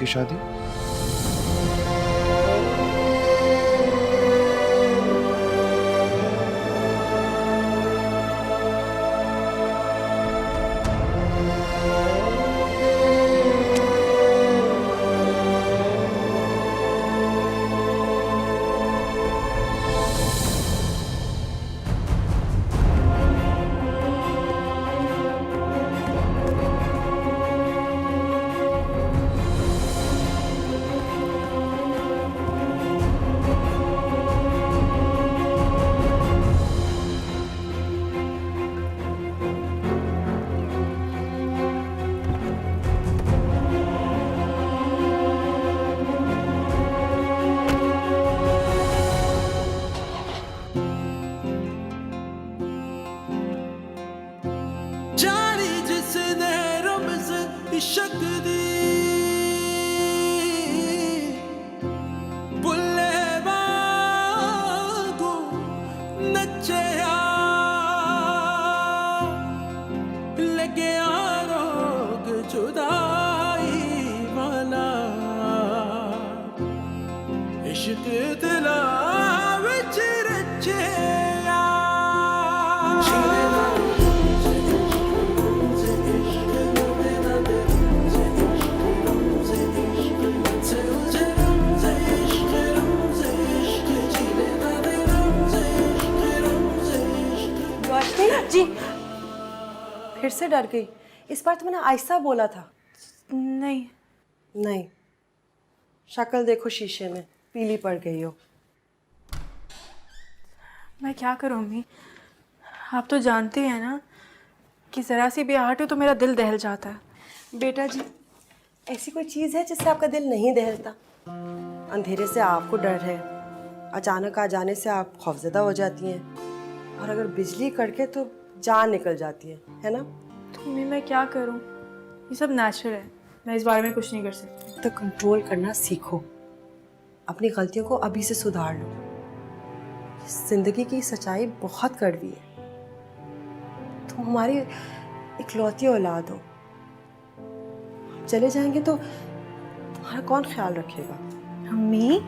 शादी? जानी जिसने रमज इश्क दी बुल्ले वागू नचया लगे रोग जुदाई वाला इश्क दिला विच रचया जी फिर से डर गई। इस बार तो मैंने आहिस्ता बोला था। नहीं। नहीं, शक्ल देखो शीशे में, पीली पड़ गई हो। मैं क्या करूँ अम्मी, आप तो जानते हैं ना कि ज़रा सी भी आहट हो तो मेरा दिल दहल जाता है। बेटा जी, ऐसी कोई चीज़ है जिससे आपका दिल नहीं दहलता? अंधेरे से आपको डर है, अचानक आ जाने से आप खौफजदा हो जाती हैं, और अगर बिजली कड़के तो जान निकल जाती है ना? तो अम्मी मैं क्या करूँ, ये सब नेचुरल है, मैं इस बारे में कुछ नहीं कर सकती। तो कंट्रोल करना सीखो, अपनी गलतियों को अभी से सुधार लो। जिंदगी की सच्चाई बहुत कड़वी है। तुम हमारी इकलौती औलाद हो, चले जाएंगे तो तुम्हारा कौन ख्याल रखेगा? अम्मी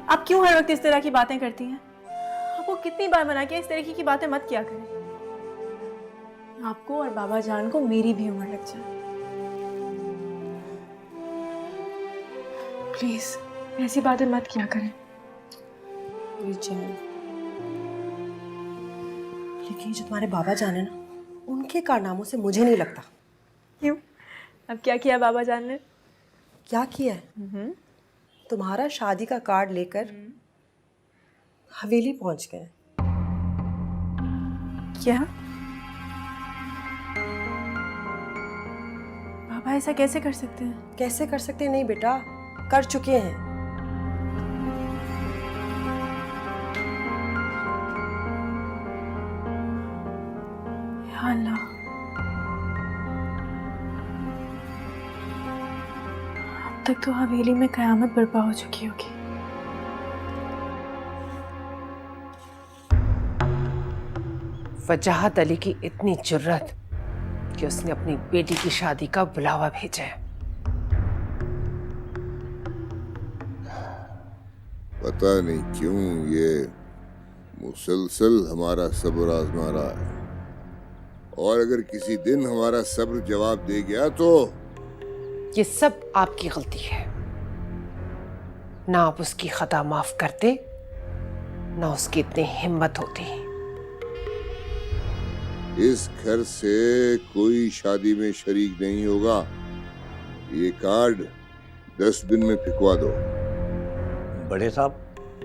आप क्यों हर वक्त इस तरह की बातें करती हैं? आपको कितनी बार मना किया इस तरीके की बातें मत किया करें। आपको और बाबा जान को मेरी भी उम्र लग जाए। प्लीज ऐसी बातें मत किया करें। मेरी जान, लेकिन जो तुम्हारे बाबा जान है ना, उनके कारनामों से मुझे नहीं लगता। क्यों? अब क्या किया बाबा जान ने? क्या किया है? तुम्हारा शादी का कार्ड लेकर हवेली पहुंच गए। क्या? बाबा ऐसा कैसे कर सकते हैं? कैसे कर सकते नहीं बेटा, कर चुके हैं। या अल्लाह, अब तक तो हवेली में कयामत बर्पा हो चुकी होगी। वजाहत अली की इतनी जुर्रत कि उसने अपनी बेटी की शादी का बुलावा भेजा है। पता नहीं क्यों ये मुसलसल हमारा सब्र आजमा रहा है, और अगर किसी दिन हमारा सब्र जवाब दे गया तो ये सब आपकी गलती है। ना आप उसकी खता माफ करते, ना उसकी इतनी हिम्मत होती। इस घर से कोई शादी में शरीक नहीं होगा। ये कार्ड डस्टबिन में फेंकवा दो। बड़े साहब,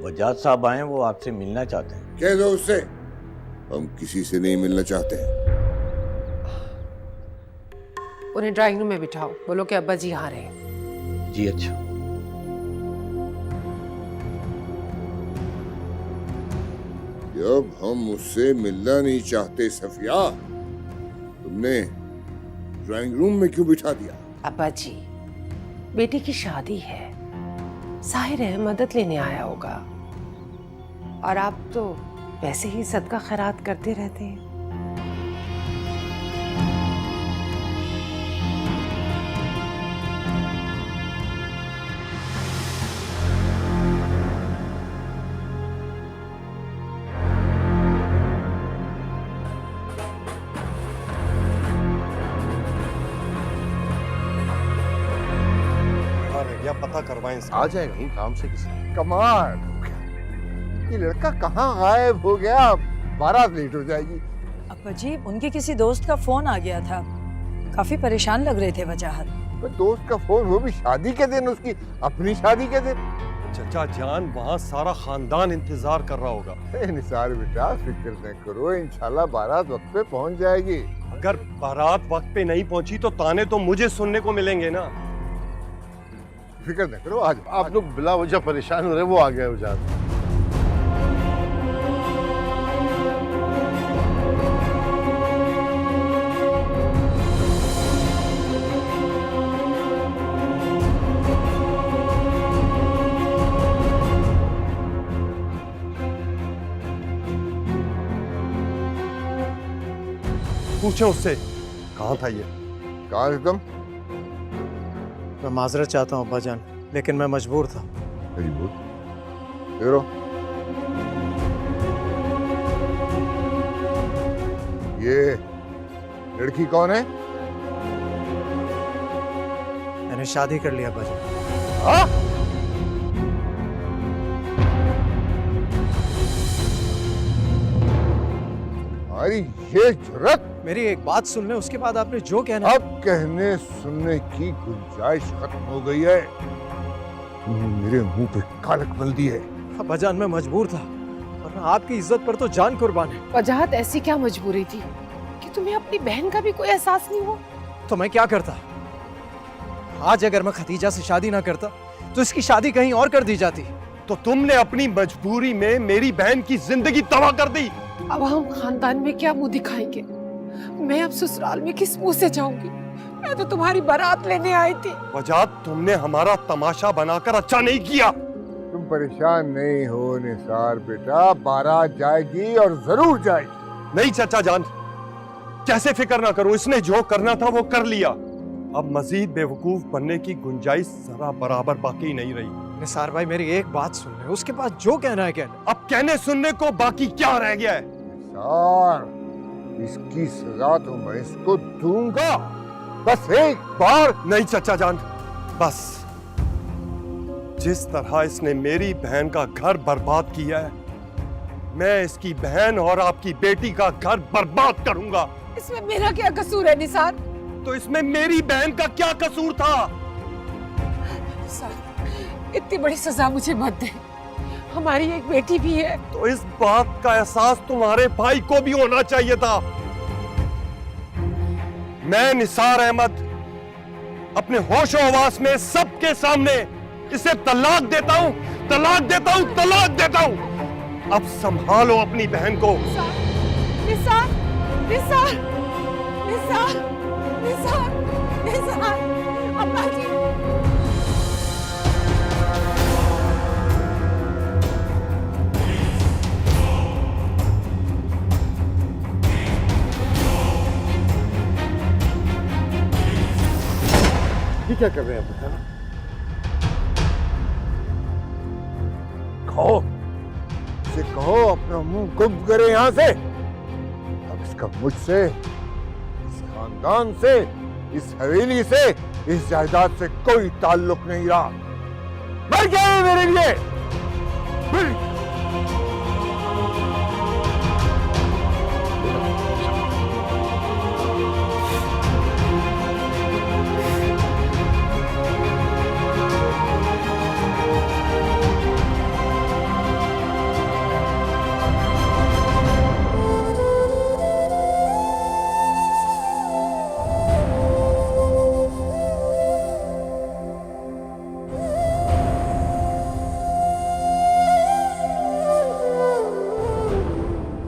वजाद साहब आए हैं, वो आपसे मिलना चाहते हैं। कह दो उससे हम किसी से नहीं मिलना चाहते। उन्हें ड्राइंग रूम में बिठाओ, बोलो कि अब्बा जी आ रहे हैं। जी अच्छा। जब हम उससे मिलना नहीं चाहते सफिया, तुमने ड्राइंग रूम में क्यों बिठा दिया? अब्बा जी, बेटी की शादी है, जाहिर है मदद लेने आया होगा, और आप तो वैसे ही सदका खैरात करते रहते हैं। पता करवाएं इसका। आ जाएगा ही काम से किसी। कमाल हो गया, ये लड़का कहाँ गायब हो गया, बारात लेट हो जाएगी। अब्बा जी, उनके किसी दोस्त का फोन आ गया था, काफी परेशान लग रहे थे वजाहत। तो दोस्त का फोन, वो भी शादी के दिन, उसकी अपनी शादी के दिन। चचा जान, वहाँ सारा खानदान इंतजार कर रहा होगा। निसार बेटा फिक्र न करो, इंशाल्लाह बारात वक्त पे पहुंच जाएगी। अगर बारात वक्त पे नहीं पहुंची तो ताने तो मुझे सुनने को मिलेंगे ना। फिक्र न करो, आज आप लोग बिला वजह परेशान हो रहे, वो आ गए वजाहत। पूछे उससे कहाँ था ये। कहाँ थे तुम? मैं माजरत चाहता हूँ अब्बा जान, लेकिन मैं मजबूर था। फिरो ये लड़की कौन है? मैंने शादी कर लिया अब्बा जान। हाँ? अरे ये जुर्रत! मेरी एक बात सुन ले, उसके बाद आपने जो कहना। अब कहने सुनने की गुंजाइश खत्म हो गई है। तुमने मेरे मुंह पे कालक मल दी है। अब्बा जान, मैं मजबूर था, वरना आपकी इज्जत पर तो जान कुर्बान है। वजाहत ऐसी क्या मजबूरी थी कि तुम्हें अपनी बहन का भी कोई एहसास नहीं हुआ? तो मैं क्या करता? आज अगर मैं खतीजा से शादी ना करता तो इसकी शादी कहीं और कर दी जाती। तो तुमने अपनी मजबूरी में मेरी बहन की जिंदगी तबाह कर दी। अब हम खानदान में क्या मुंह दिखाएंगे? मैं अब ससुराल में किस मुंह से जाऊंगी? मैं तो तुम्हारी बारात लेने आई थी। वजाहत, तुमने हमारा तमाशा बनाकर अच्छा नहीं किया। तुम परेशान नहीं हो निसार बेटा, बारात जाएगी और जरूर जाएगी। नहीं चचा जान, कैसे फिक्र ना करो, इसने जो करना था वो कर लिया। अब मजीद बेवकूफ बनने की गुंजाइश जरा बराबर बाकी नहीं रही। निसार भाई, मेरी एक बात सुन ले, उसके पास जो कहना है कहना। अब कहने सुनने को बाकी क्या रह गया है? निसार, इसकी सजा तो मैं इसको दूंगा, बस एक बार। नहीं चचा जान, बस जिस तरह इसने मेरी बहन का घर बर्बाद किया है, मैं इसकी बहन और आपकी बेटी का घर बर्बाद करूंगा। इसमें मेरा क्या कसूर है निसार? तो इसमें मेरी बहन का क्या कसूर था? निसार, इतनी बड़ी सजा मुझे मत दे, हमारी एक बेटी भी है। तो इस बात का एहसास तुम्हारे भाई को भी होना चाहिए था। मैं निसार अहमद अपने होशो हवास में सबके सामने इसे तलाक देता हूं, तलाक देता हूं, तलाक देता हूं। अब संभालो अपनी बहन को। निसार, निसार, निसार, निसार, निसार, अम्मा जी। ये क्या कर रहे हैं बताना? कहो, इसे कहो अपना मुंह गुम करे यहां से। अब इसका मुझसे, इस खानदान से, इस हवेली से, इस जायदाद से कोई ताल्लुक नहीं रहा। मर गए मेरे लिए।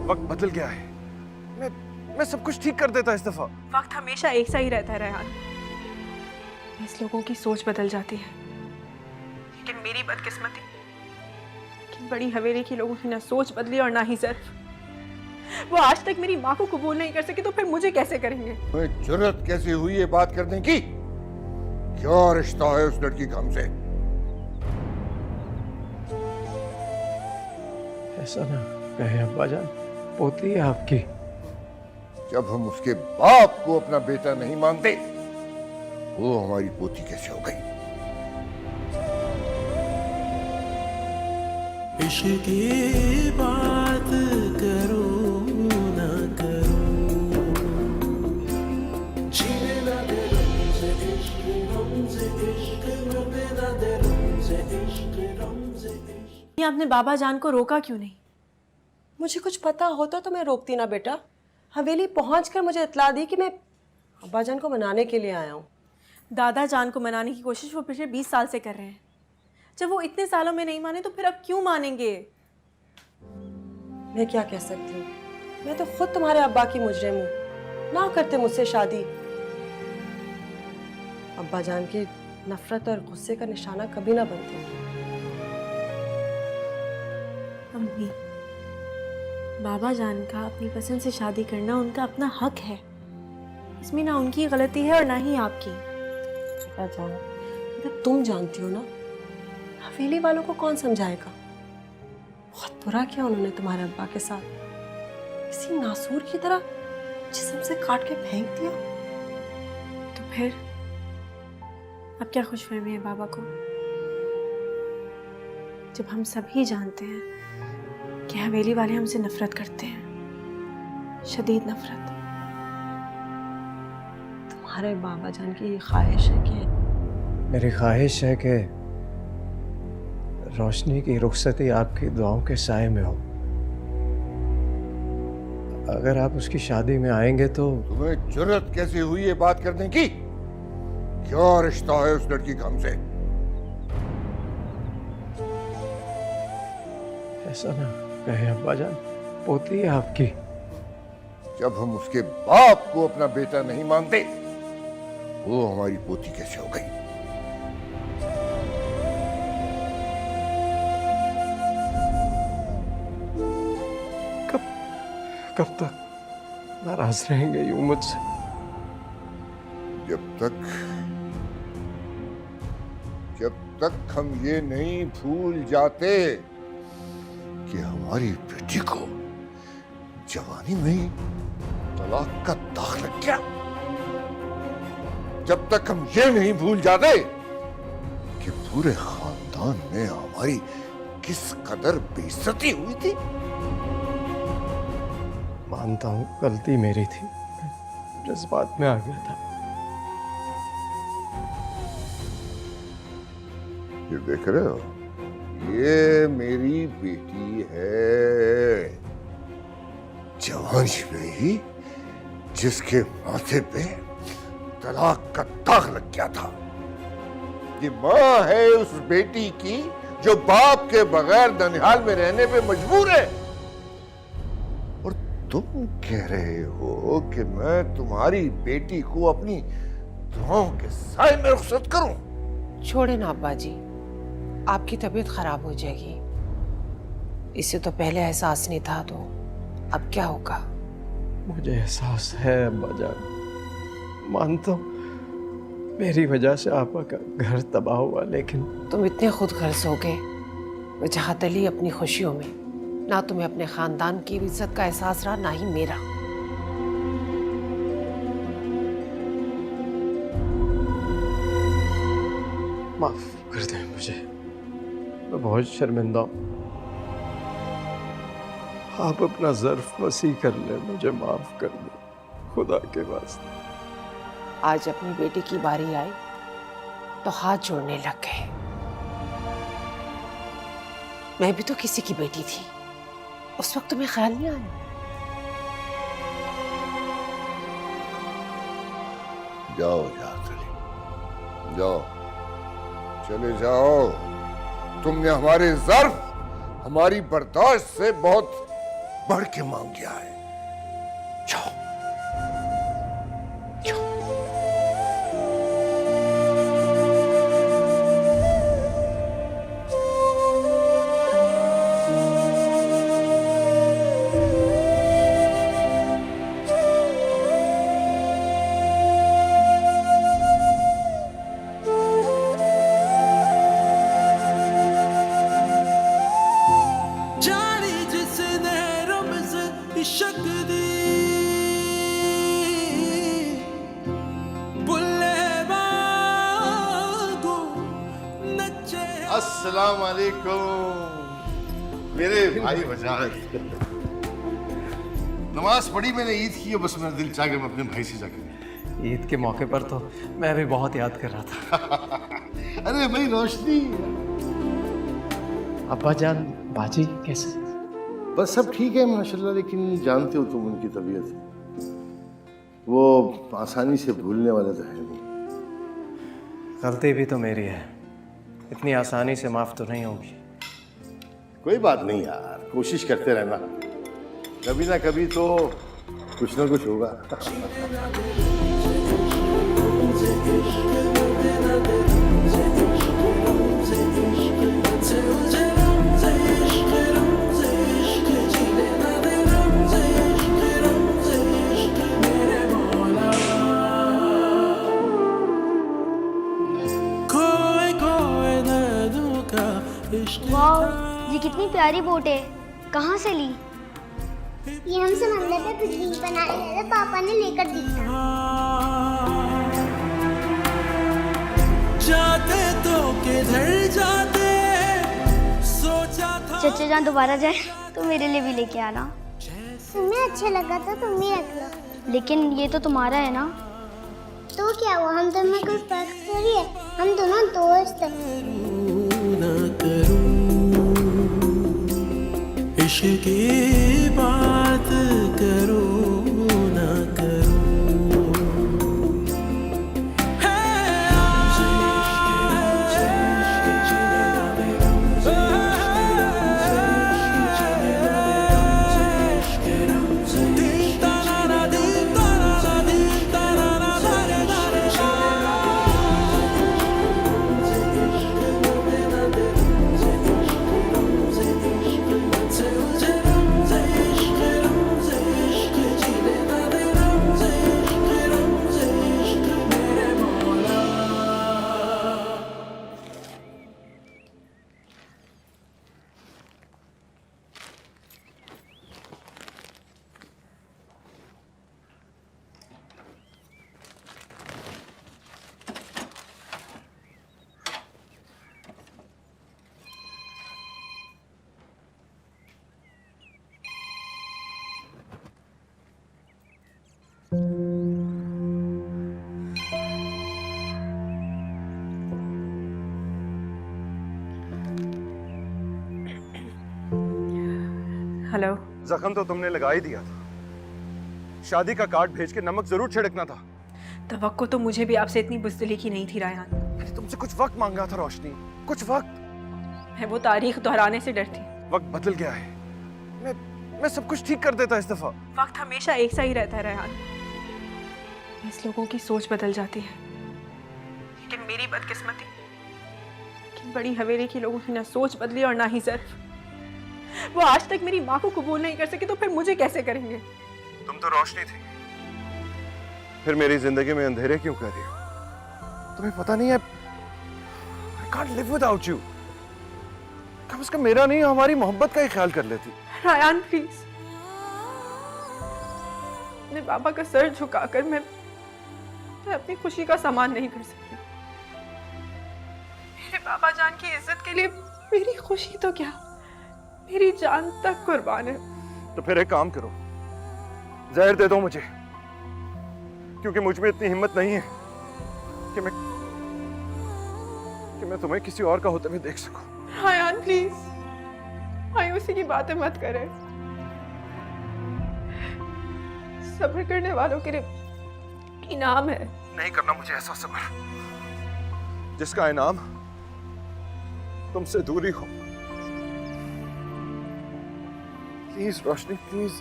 वक्त बदल गया है। मैं सब कुछ ठीक कर देता इस दफा। वक्त हमेशा एक सा ही रहता है रेहान। बस लोगों की सोच बदल जाती है, लेकिन मेरी बदकिस्मती कि बड़ी हवेली की लोगों की ना सोच बदली और ना ही ज़र्फ। वो आज तक मेरी माँ को कबूल नहीं कर सके, तो फिर मुझे कैसे करेंगे? तुम्हें जुर्रत कैसे हुई ये बात करने की? क्या रिश्ता है उस लड़की का हमसे? ऐसा ना कहे अब्बा जान, पोती है आपकी। जब हम उसके बाप को अपना बेटा नहीं मानते, वो हमारी पोती कैसे हो गई? इश्क की बात करूं ना करूं, जीने ना दे रमज़े इश्क, रमज़े इश्क, मरने ना दे रमज़े इश्क, रमज़े इश्क। ये आपने बाबा जान को रोका क्यों नहीं? मुझे कुछ पता होता तो मैं रोकती ना बेटा। हवेली पहुंचकर मुझे इत्तला दी कि मैं अब्बा जान को मनाने के लिए आया हूँ। दादा जान को मनाने की कोशिश वो पिछले 20 साल से कर रहे हैं। जब वो इतने सालों में नहीं माने तो फिर अब क्यों मानेंगे? मैं क्या कह सकती हूँ, मैं तो खुद तुम्हारे अब्बा की मुजरिम हूँ। ना करते मुझसे शादी। अब्बा जान की नफरत और गुस्से का निशाना कभी ना बनती। अम्मी, बाबा जान का अपनी पसंद से शादी करना उनका अपना हक है। इसमें ना उनकी गलती है और ना ही आपकी। बेटा जान, मतलब तुम जानती हो ना, हवेली वालों को कौन समझाएगा। बहुत बुरा किया उन्होंने तुम्हारे अब्बा के साथ। किसी नासूर की तरह जिस्म से काट के फेंक दिया। तो फिर अब क्या खुशफहमी है बाबा को, जब हम सभी जानते हैं कि हवेली वाले हमसे नफरत करते हैं, शदीद नफरत। तुम्हारे बाबा जान की ख्वाहिश है कि मेरी ख्वाहिश है कि रोशनी की रुखसती आपकी दुआओं के साए में हो। अगर आप उसकी शादी में आएंगे तो तुम्हें जुर्रत कैसी हुई ये बात करने की? क्या रिश्ता है उस लड़की का हमसे? ऐसा ना कहे अब्बा जान, पोती है आपकी। जब हम उसके बाप को अपना बेटा नहीं मानते, वो हमारी पोती कैसे हो गई? कब तक नाराज रहेंगे यूं मुझसे? जब तक हम ये नहीं भूल जाते कि हमारी बेटी को जवानी में ही तलाक का दाग लग गया, जब तक हम ये नहीं भूल जाते कि पूरे खानदान में हमारी किस कदर बेइज्जती हुई थी। मानता हूं गलती मेरी थी, जज्बात में आ गया था। ये देख रहे हो, ये मेरी बेटी है, जवानी में ही जिसके माथे पे तलाक का दाग लग गया था। ये माँ है उस बेटी की जो बाप के बगैर ननिहाल में रहने पे मजबूर है। और तुम कह रहे हो कि मैं तुम्हारी बेटी को अपनी दुआओं के साए में रुखसत करूं? छोड़े ना अब्बा जी, आपकी तबीयत खराब हो जाएगी। इसे तो पहले एहसास नहीं था, तो अब क्या होगा? मुझे एहसास है अब्बा जान, मानता हूं मेरी वजह से आपका घर तबाह हुआ, लेकिन तुम इतने खुद गर्ज हो गए वजह अली अपनी खुशियों में। ना तुम्हें अपने खानदान की इज्जत का एहसास रहा, ना ही मेरा। माफ कर दें मुझे, मैं बहुत शर्मिंदा हूं। आप अपना ज़र्फ वसी कर ले, मुझे माफ कर दो खुदा के वास्ते। आज अपनी बेटी की बारी आई तो हाथ जोड़ने लग गए। मैं भी तो किसी की बेटी थी, उस वक्त तुम्हें ख्याल नहीं आया? जाओ चली जाओ, चले जाओ। तुमने हमारे ज़र्फ, हमारी बर्दाश्त से बहुत बढ़ के मांग लिया है। जाओ। अस्सलाम वालेकुम। मेरे भाई वजाहत, नमाज पढ़ी मैंने ईद की, बस मेरा दिल चाह गया मैं अपने भाई से जाकर। ईद के मौके पर तो मैं भी बहुत याद कर रहा था। अरे भाई रोशनी, अब्बा जान बाजी कैसे? बस सब ठीक है माशाल्लाह, लेकिन जानते हो तुम उनकी तबीयत, वो आसानी से भूलने वाले तो है नहीं। गलती भी तो मेरी है, इतनी आसानी से माफ तो नहीं होगी। कोई बात नहीं यार, कोशिश करते रहना, कभी ना कभी तो कुछ ना कुछ होगा। वाह, ये कितनी प्यारी बोट है, कहाँ से ली? ये हम समंदर पे पिकनिक बनाने गए थे, पापा ने लेकर दी था। जाते तो किधर जाते, सोचा था। चचा जान दोबारा जाए तो मेरे लिए भी लेके आना। तुम्हें अच्छा लगा तो तुम भी रख लो। लेकिन ये तो तुम्हारा है ना। तो क्या हुआ, हम दोनों में कोई फर्क थोड़ी है, हम दोनों दोस्त हैं। ना करूं इश्क की बात, करूं ना करूं। हेलो। जख्म तो तुमने लगा ही दिया था, शादी का कार्ड भेज के नमक जरूर छिड़कना था। तवक्को तो मुझे भी आपसे इतनी बुज़दिली की नहीं थी रायहान। मैंने तुमसे कुछ वक्त मांगा था रोशनी, कुछ वक्त। मैं वो तारीख दोहराने से डरती। वक्त बदल गया है, मैं सब कुछ ठीक कर देता इस दफा। वक्त हमेशा एक सा ही रहता है रायहान, बस लोगों की सोच बदल जाती है। लेकिन मेरी बदकिस्मती कि बड़ी हवेली के लोगों की ना सोच बदली और ना ही ज़र्फ। वो आज तक मेरी माँ को कबूल नहीं कर सके तो फिर मुझे कैसे करेंगे? तुम तो रोशनी थी, फिर मेरी जिंदगी में अंधेरे क्यों कर रही हो? तुम्हें पता नहीं है, I can't live without you। कम से कम मेरा नहीं, हमारी मोहब्बत का ही ख्याल कर लेती। रायहान प्लीज, अपने पापा का सर झुकाकर मैं अपनी खुशी का सामान नहीं कर सकती। मेरे पापा जान की इज्जत के लिए मेरी खुशी तो क्या, मेरी जान तक कुर्बान है। तो फिर एक काम करो, जहर दे दो मुझे, क्योंकि मुझ में इतनी हिम्मत नहीं है कि मैं तुम्हें किसी और का होते हुए देख सकूं। रायहान प्लीज, मायूसी की बातें मत करें। सब्र करने वालों के लिए इनाम है। नहीं करना मुझे ऐसा सब्र जिसका इनाम तुमसे दूरी हो। प्लीज रोशनी, प्लीज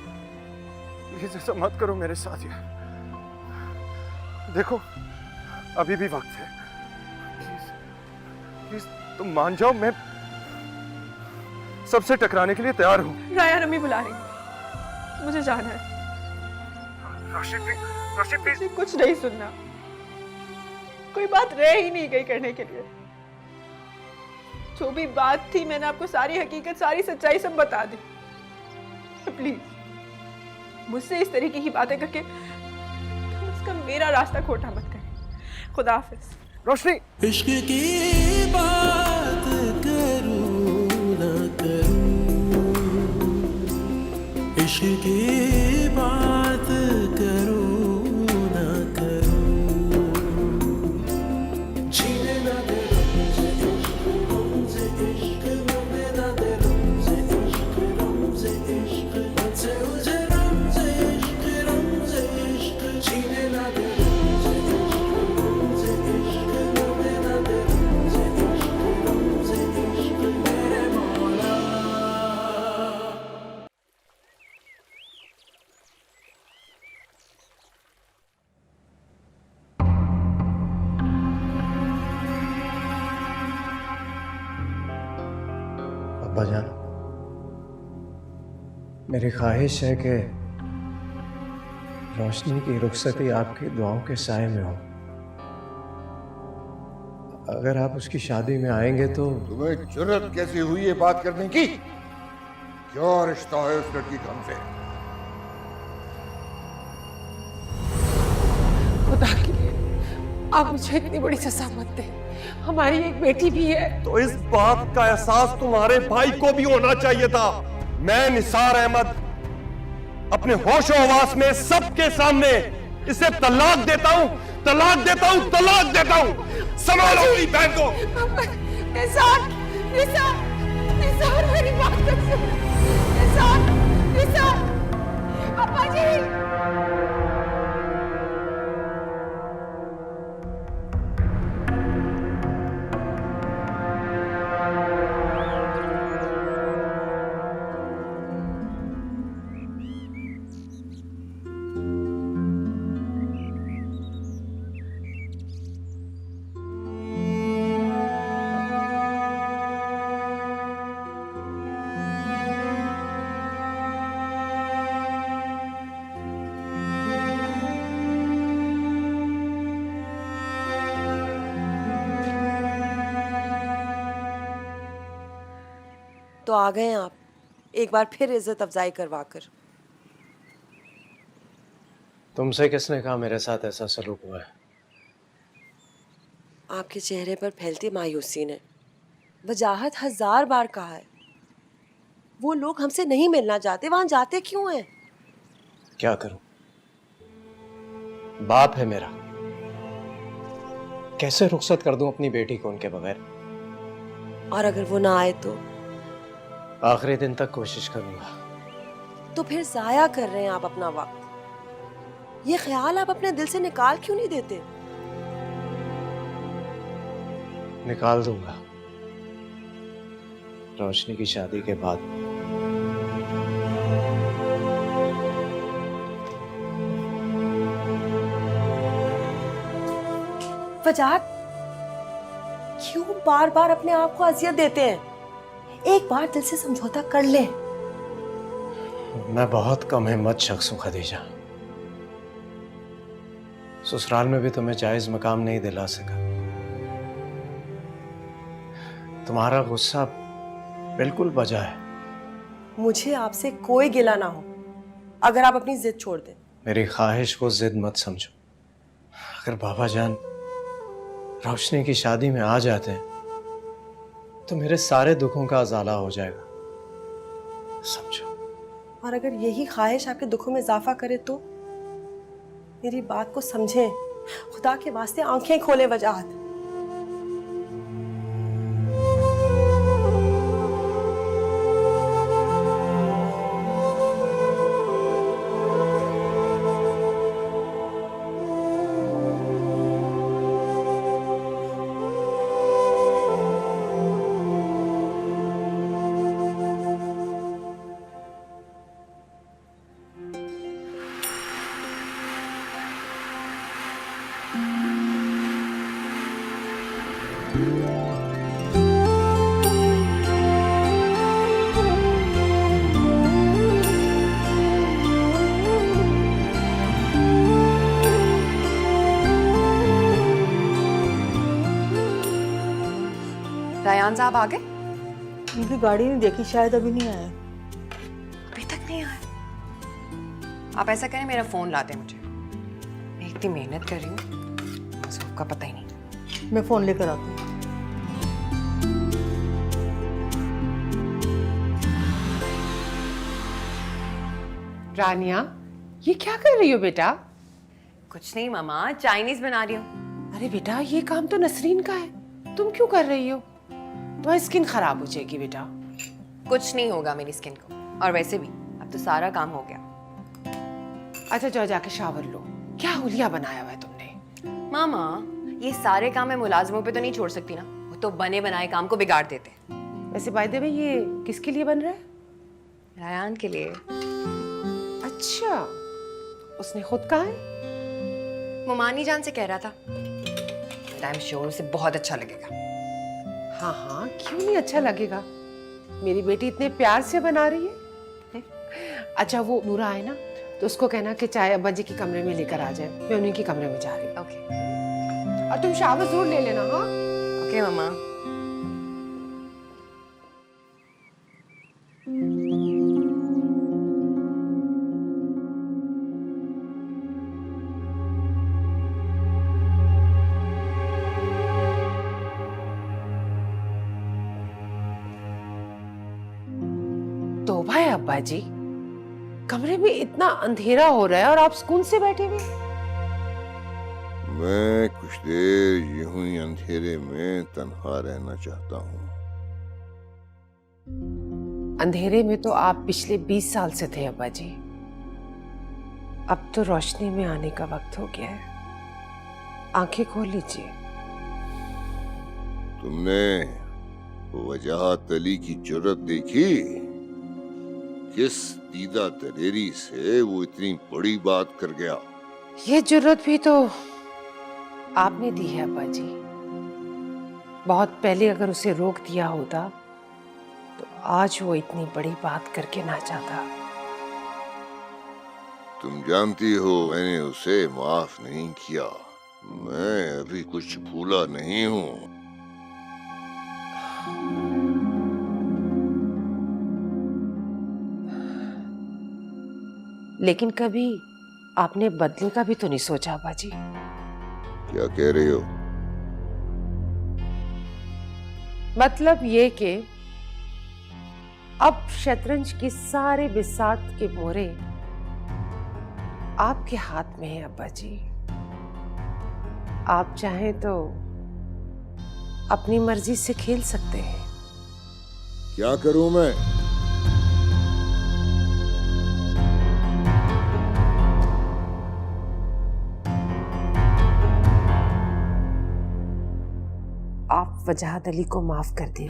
प्लीज ऐसा मत करो मेरे साथ यार। देखो अभी भी वक्त है, प्लीज प्लीज तुम मान जाओ, मैं सबसे टकराने के लिए तैयार हूँ। रायहान अम्मी बुला रही हैं, मुझे जाना है। रोशनी प्लीज। मुझे कुछ नहीं सुनना, कोई बात रह ही नहीं गई करने के लिए। जो भी बात थी मैंने आपको सारी हकीकत, सारी सच्चाई सब बता दी। प्लीज मुझसे इस तरीके की बातें करके कम से कम मेरा रास्ता खोटा मत करें। खुदा हाफिज। रोशनी, इश्क की बात करूं ना करूं। इश्क की बात करूं ना करूं, जीने ना दे रमज़े इश्क, रमज़े इश्क, मरने ना दे रमज़े इश्क, रमज़े इश्क, मुझसे मुझे रमज़े इश्क, रमज़े इश्क, जीने ना दे रमज़े इश्क, रमज़े इश्क, मरने ना दे रमज़े इश्क, रमज़े इश्क, मेरे मौला। अब्बा जान, मेरी ख्वाहिश है कि रोशनी की रुखसती आपकी दुआओं के साए में हो। अगर आप उसकी शादी में आएंगे तो तुम्हें जुर्रत कैसी हुई ये बात करने की? क्या रिश्ता है उस लड़की का हमसे? खुदा के लिए आप मुझे इतनी बड़ी सजा मत दे। हमारी एक बेटी भी है। तो इस बात का एहसास तुम्हारे भाई को भी होना चाहिए था। मैं निसार अहमद अपने होशो हवास में सबके सामने इसे तलाक देता हूं, तलाक देता हूं, तलाक देता हूं। संभालो अपनी बहन को। निसार, निसार, निसार मेरी बात तो सुन। निसार, निसार, अब्बा जी। तो आ गए आप, एक बार फिर इज्जत अफजाई करवा कर। तुमसे किसने कहा मेरे साथ ऐसा सलूक हुआ है? आपके चेहरे पर फैलती मायूसी ने वजाहत 1000 बार कहा है। वो लोग हमसे नहीं मिलना चाहते, वहां जाते क्यों हैं? क्या करूं? बाप है मेरा, कैसे रुखसत कर दूं अपनी बेटी को उनके बगैर? और अगर वो ना आए तो आखिरी दिन तक कोशिश करूंगा। तो फिर जाया कर रहे हैं आप अपना वक्त। ये ख्याल आप अपने दिल से निकाल क्यों नहीं देते? निकाल दूंगा, रोशनी की शादी के बाद। वजाहत, क्यों बार बार अपने आप को अजियत देते हैं? एक बार दिल से समझौता कर ले। मैं बहुत कम हिम्मत शख्स हूं खदीजा। ससुराल में भी तुम्हें जायज मकाम नहीं दिला सका। तुम्हारा गुस्सा बिल्कुल बजा है। मुझे आपसे कोई गिला ना हो अगर आप अपनी जिद छोड़ दें। मेरी ख्वाहिश को जिद मत समझो। अगर बाबा जान रोशनी की शादी में आ जाते हैं तो मेरे सारे दुखों का अजाला हो जाएगा, समझो। और अगर यही ख्वाहिश आपके दुखों में इजाफा करे तो मेरी बात को समझें। खुदा के वास्ते आंखें खोले वजाहत। रयान साहब आ गए? उनकी गाड़ी नहीं देखी, शायद अभी नहीं आया। अभी तक नहीं आया? आप ऐसा करें, मेरा फोन ला दें मुझे। मैं इतनी मेहनत कर रही हूँ, मुझे आपका पता ही नहीं। मैं फोन लेकर आती हूँ। रानिया, ये क्या कर रही हो बेटा? कुछ नहीं मामा, चाइनीज बना रही हूँ। अरे बेटा, ये काम तो नसरीन का है, तुम क्यों कर रही हो? तुम्हारी स्किन खराब हो जाएगी बेटा। कुछ नहीं होगा मेरी स्किन को, और वैसे भी अब तो सारा काम हो गया। अच्छा जाओ जाके शावर लो। क्या हुलिया बनाया हुआ है तुमने? मामा, ये सारे काम मैं मुलाजमों पे तो नहीं छोड़ सकती ना, वो तो बने बनाए काम को बिगाड़ देते। वैसे बाय द वे ये किसके लिए बन रहा है? रायान के लिए। अच्छा, उसने खुद कहा है? मुमानी जान से कह रहा था। आई एम श्योर उसे बहुत अच्छा लगेगा। हाँ हाँ, क्यों नहीं अच्छा लगेगा? मेरी बेटी इतने प्यार से बना रही है। अच्छा, वो नूरा आए ना तो उसको कहना कि चाय अब्बा जी के कमरे में लेकर आ जाए, मैं उन्हीं के कमरे में जा रही हूँ। ओके। और तुम शावर जरूर ले लेना। हाँ ओके मामा। तौबा है अब्बा जी, कमरे में इतना अंधेरा हो रहा है और आप सुकून से बैठे हुए। मैं कुछ देर यूं ही अंधेरे में तन्हा रहना चाहता हूँ। अंधेरे में तो आप पिछले 20 साल से थे अब्बा जी, अब तो रोशनी में आने का वक्त हो गया है। आंखें खोल लीजिए। तुमने वजाहत अली की जुर्रत देखी? किस दीदा दलेरी से वो इतनी बड़ी बात कर गया। ये जुर्रत भी तो आपने दी है अब्बा जी। बहुत पहले अगर उसे रोक दिया होता तो आज वो इतनी बड़ी बात करके ना जाता। तुम जानती हो मैंने उसे माफ नहीं किया। मैं अभी कुछ भूला नहीं हूँ। लेकिन कभी आपने बदलने का भी तो नहीं सोचा अब्बा जी। क्या कह रही हो? मतलब ये कि अब शतरंज की सारे बिसात के मोहरे आपके हाथ में है अब्बा जी। आप चाहें तो अपनी मर्जी से खेल सकते हैं। क्या करूं मैं? आप वजाहत अली को माफ कर दिए।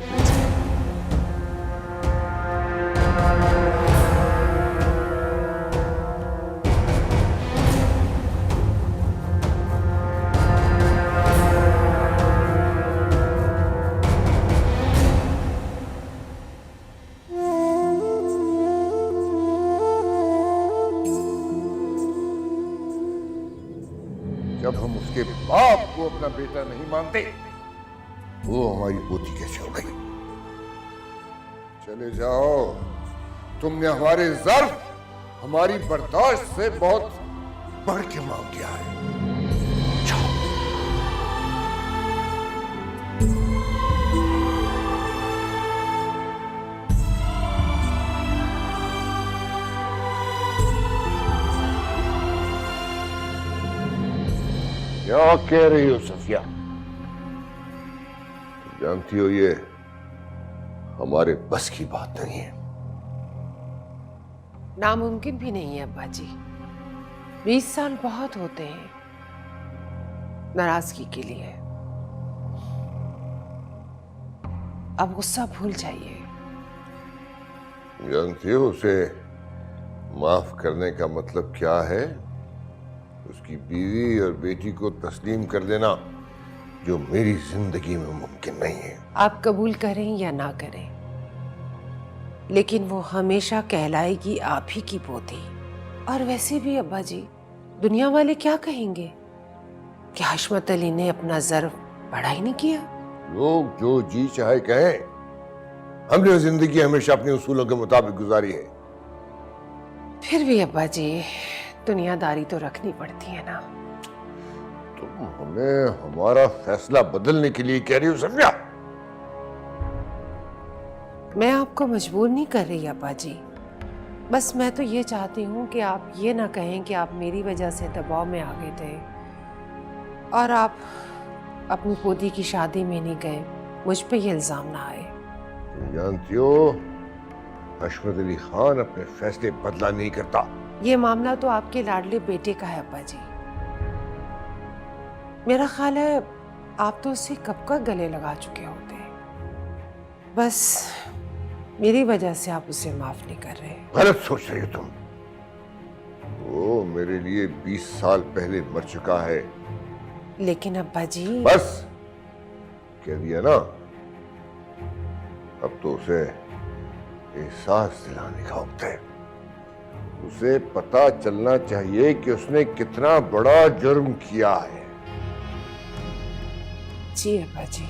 जब हम उसके बाप को अपना बेटा नहीं मानते, वो हमारी पोती कैसे हो गई? चले जाओ, तुमने हमारे ज़र्फ, हमारी बर्दाश्त से बहुत बढ़ के मांग लिया है। क्या कह रही हो सफिया? जानती हो ये हमारे बस की बात नहीं है। नामुमकिन भी नहीं है अब्बा जी। 20 साल बहुत होते हैं नाराजगी के लिए। अब गुस्सा भूल जाइए। जानती हो उसे माफ करने का मतलब क्या है? उसकी बीवी और बेटी को तस्लीम कर देना, जो मेरी जिंदगी में मुमकिन नहीं है। आप कबूल करें या ना करें, लेकिन वो हमेशा कहलाएगी आप ही की पोती। और वैसे भी अब्बा जी, दुनिया वाले क्या कहेंगे कि हशमत अली ने अपना ज़र्फ बड़ा ही नहीं किया। लोग जो जी चाहे कहें, हमने जिंदगी हमेशा अपने उसूलों के मुताबिक गुजारी है। फिर भी अब्बा जी, दुनियादारी तो रखनी पड़ती है ना। तुम हमें हमारा फैसला बदलने के लिए कह रही हो सफिया? मैं आपको मजबूर नहीं कर रही अब्बा जी, बस मैं तो ये चाहती हूँ कि आप ये ना कहें कि आप मेरी वजह से दबाव में आ गए थे और आप अपनी पोती की शादी में नहीं गए, मुझ पे ये इल्ज़ाम ना आए। तुम जानती हो हशमत अली खान अपने फैसले बदला नहीं करता। ये मामला तो आपके लाडले बेटे का है अब्बा जी। मेरा ख्याल है आप तो उससे कब का गले लगा चुके होते हैं। बस मेरी वजह से आप उसे माफ नहीं कर रहे। गलत सोच रही हो तुम। वो मेरे लिए 20 साल पहले मर चुका है। लेकिन अब्बा जी बस कह दिया ना, अब तो उसे एहसास दिलाने का वक्त है। उसे पता चलना चाहिए कि उसने कितना बड़ा जुर्म किया है। जी अब्बा जी।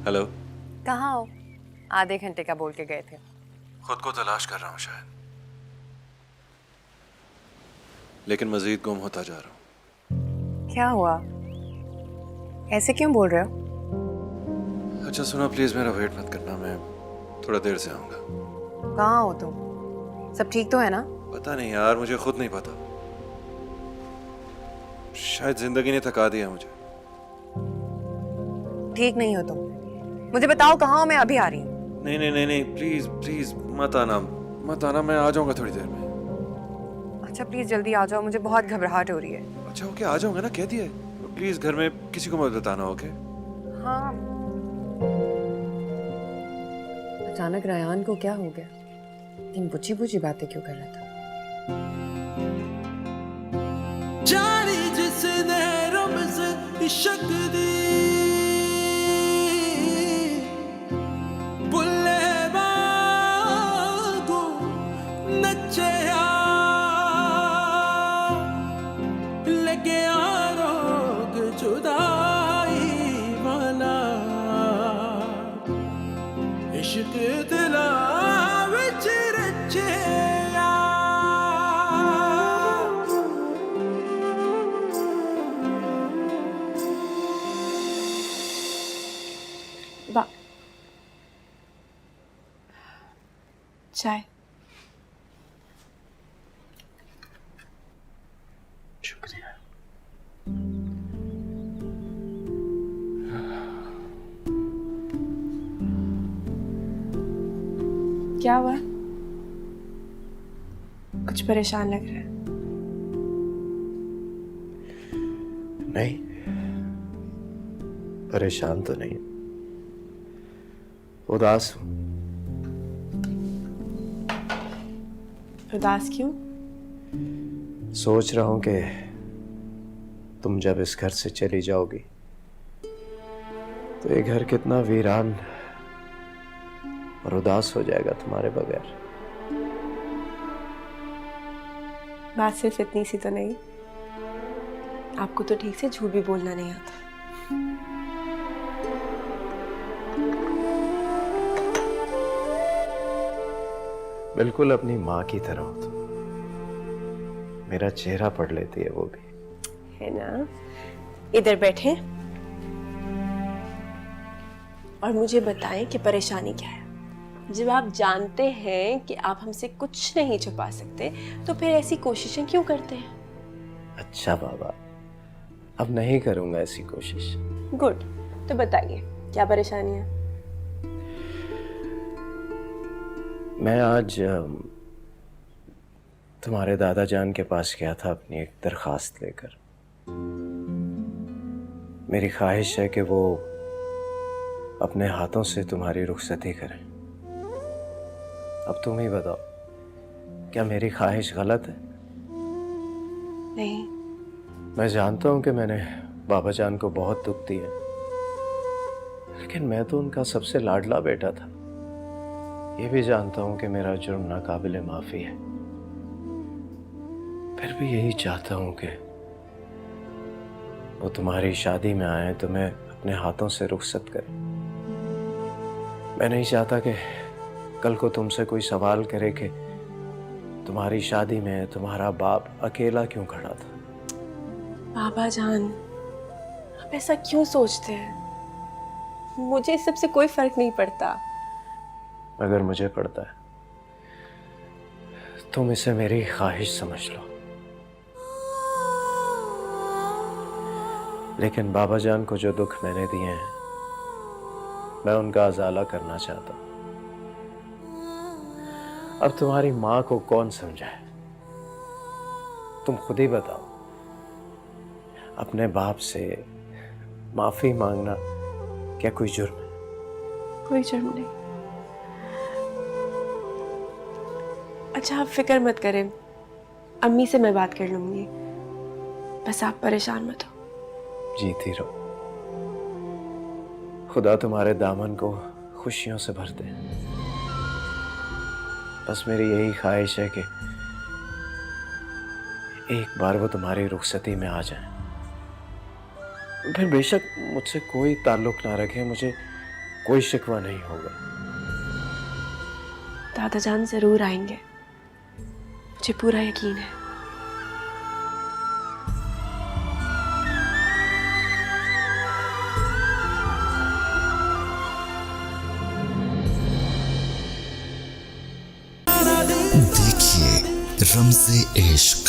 हेलो। कहाँ हो? आधे घंटे का बोल के गए थे। खुद को तलाश कर रहा हूँ शायद, लेकिन मजीद गुम होता जा रहा हूँ। क्या हुआ? ऐसे क्यों बोल रहे हो? अच्छा सुनो, प्लीज मेरा वेट मत करना, मैं थोड़ा देर से आऊंगा। कहाँ हो तुम? सब ठीक तो है ना? पता नहीं यार, मुझे खुद नहीं पता। शायद जिंदगी ने थका दिया मुझे। ठीक नहीं हो तुम, मुझे बताओ कहाँ हो, मैं अभी आ रही हूँ। नहीं नहीं नहीं नहीं, प्लीज प्लीज मत आना, मैं आ जाऊंगा थोड़ी देर में। अच्छा प्लीज जल्दी आ जाओ, मुझे बहुत घबराहट हो रही है। अच्छा ओके, आ जाऊंगा ना, कह दिया। प्लीज घर में किसी को मत बताना, ओके? हाँ। अचानक रायान को क्या हो गया? इन बुझी बुझी बातें क्यों कर रहा था? जानी जिसने रमज़ इश्क दी बुल्ले वागू नचया लगे आरोग जुदाई वाला इश्क दिला विच रचया। चाय। शुक्रिया। क्या हुआ? कुछ परेशान लग रहा है। नहीं, परेशान तो नहीं, उदास हूं। उदास क्यों? सोच रहा हूं कि तुम जब इस घर से चली जाओगी तो ये घर कितना वीरान और उदास हो जाएगा तुम्हारे बगैर। बात सिर्फ इतनी सी तो नहीं, आपको तो ठीक से झूठ भी बोलना नहीं आता। बिल्कुल अपनी माँ की तरह हो तुम। मेरा चेहरा पढ़ लेती है वो भी, है ना? इधर बैठे और मुझे बताएं कि परेशानी क्या है। जब आप जानते हैं कि आप हमसे कुछ नहीं छुपा सकते तो फिर ऐसी कोशिशें क्यों करते हैं? अच्छा बाबा, अब नहीं करूंगा ऐसी कोशिश। गुड। तो बताइए क्या परेशानी है? मैं आज तुम्हारे दादा जान के पास गया था अपनी एक दरखास्त लेकर। मेरी ख्वाहिश है कि वो अपने हाथों से तुम्हारी रुखसती करें। अब तुम ही बताओ, क्या मेरी ख्वाहिश गलत है? नहीं। मैं जानता हूं कि मैंने बाबा जान को बहुत दुख दिया, लेकिन मैं तो उनका सबसे लाडला बेटा था। ये भी जानता हूं कि मेरा जुर्म नाकाबिले माफी है, फिर भी यही चाहता हूं कि वो तुम्हारी शादी में आए तो मैं अपने हाथों से रुखसत करें। मैं नहीं चाहता कि कल को तुमसे कोई सवाल करे कि तुम्हारी शादी में तुम्हारा बाप अकेला क्यों खड़ा था। बाबा जान, आप ऐसा क्यों सोचते हैं? मुझे इस सब से कोई फर्क नहीं पड़ता। अगर मुझे पड़ता है, तुम इसे मेरी ख्वाहिश समझ लो। लेकिन बाबा जान को जो दुख मैंने दिए हैं, मैं उनका अजाला करना चाहता हूं। अब तुम्हारी माँ को कौन समझाए? तुम खुद ही बताओ। अपने बाप से माफी मांगना क्या कोई जुर्म है? कोई जुर्म नहीं। अच्छा, आप फिक्र मत करें, अम्मी से मैं बात कर लूंगी। बस आप परेशान मत हो। जीती रहो। खुदा तुम्हारे दामन को खुशियों से भर दे। बस मेरी यही ख्वाहिश है कि एक बार वो तुम्हारी रुखसती में आ जाए। फिर बेशक मुझसे कोई ताल्लुक ना रखे, मुझे कोई शिकवा नहीं होगा। दादा जान जरूर आएंगे, मुझे पूरा यकीन है। देखिए रमज़े इश्क।